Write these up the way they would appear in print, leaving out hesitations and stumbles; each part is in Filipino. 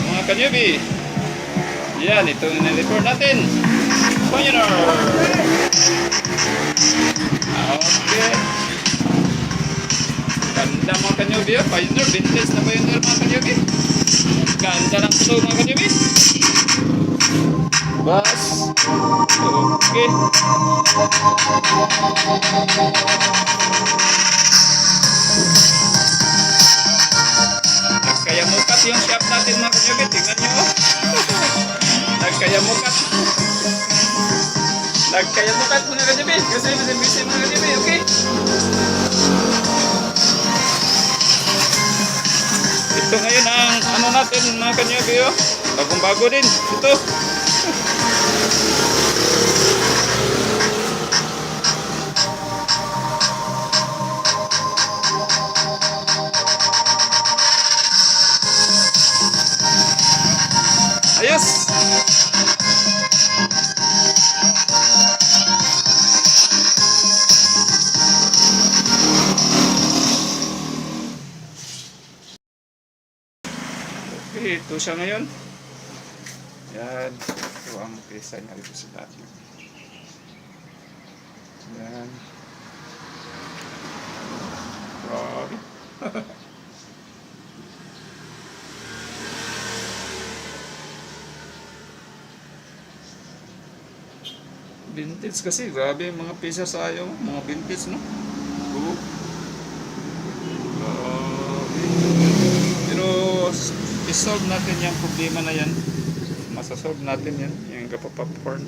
mga kanyubi. Yan, ito yung na-record natin. Pioneer. Okay. Ganda mga kanyubi. Pioneer, vintage na Pioneer mga kanyubi. Ganda ng ito mga kanyubi. Bas. Okay. Nagkayamukat yung shop natin mga kanyubi. Tingnan nyo. Nagkayamukat. Nagkayamukat mga kanyubi. Kasi busy mga kanyubi. Okay. Ito ngayon ang ano natin mga kanyubi. Bagong bago din. Ito. Ayos! Okay, ito siya ngayon. Yan. Ito ang pesa niya dito sa dati. Yan. Grabe. Vintage kasi, grabe yung mga pisa sa ayaw, mga vintage, no? Oo. Grabe. Pero, isolve natin yung problema na yan. Masasolve natin yan, yung kapapopcorn.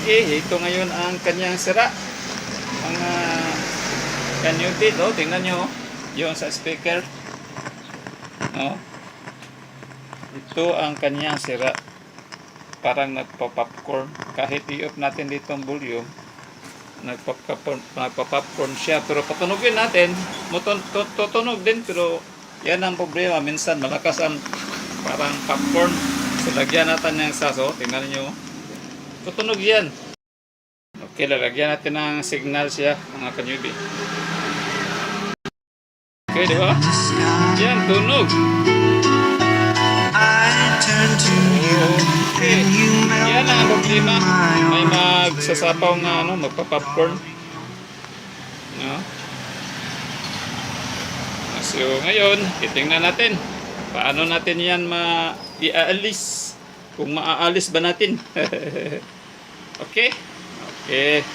Okay, ito ngayon ang kanyang sira. Mga kanyubi, tingnan nyo, yung sa speaker. No? Ito ang kanyang sira. Parang nagpa-popcorn. Kahit i-off natin dito ang volume, nagpa-popcorn siya. Pero patunogin natin, tutunog din. Pero yan ang problema. Minsan malakas ang parang popcorn. So lagyan natin ng saso. Tingnan nyo. Tutunog yan. Okay, lalagyan natin ng signal siya, mga kanyubi. Okay, di ba? Yan, tunog. Okay. Yan ang problema. May magsasapaw nga, magpa-popcorn. No? So, ngayon, titingnan natin. Paano natin yan i-aalis? Kung maaalis ba natin? Okay? Okay.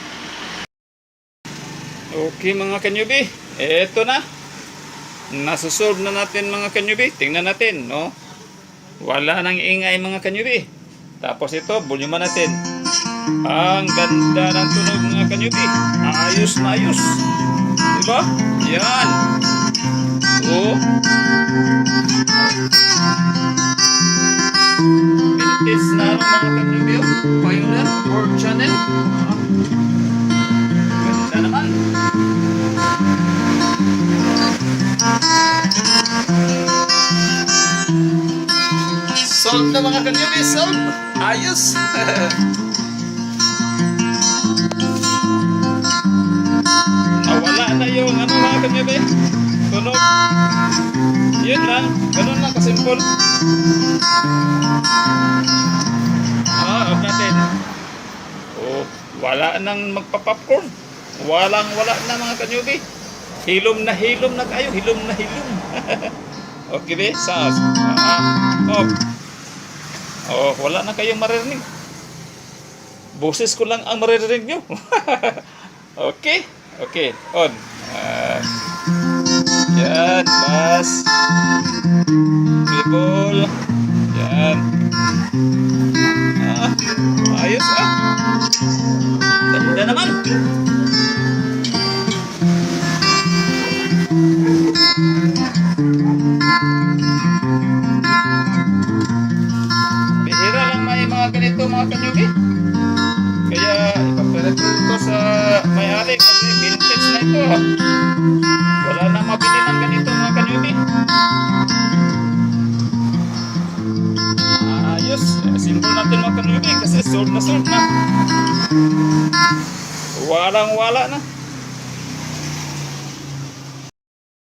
Okay mga kanyubi. Eto na. Nasusolve na natin mga kanyubi. Tingnan natin, no? Wala nang ingay mga kanyubi. Tapos ito, volume natin. Ang ganda ng tunog mga kanyubi. Ayos na ayos. Diba? Yan. Oh. vintage na ano, mga kanyubi. Pioneer, 4 channel. Ganda naman. Solve na mga kanyubi, solve. Ayos. Nawala na yung ano mga kanyubi. Tunog. Yun lang. Ganun lang kasimple. Off natin. Oh, wala nang magpa-popcorn. Wala na mga kanyubi. Hilom na kayo. Hilom na hilom. Okay be? Sas. Off. Oh, wala na kayong maririnig. Boses ko lang ang maririnig nyo. Okay? Okay. On. Yan. Bas. People. Yan. Ayos Ganda naman. Bihira lang may mga ganito mga kanyubi. Kaya ipapalit ko ito sa may-ari kasi vintage na ito. Wala na mabili ng ganito mga kanyubi. Ayos. Simple natin mga kanyubi kasi sold na. Walang wala na.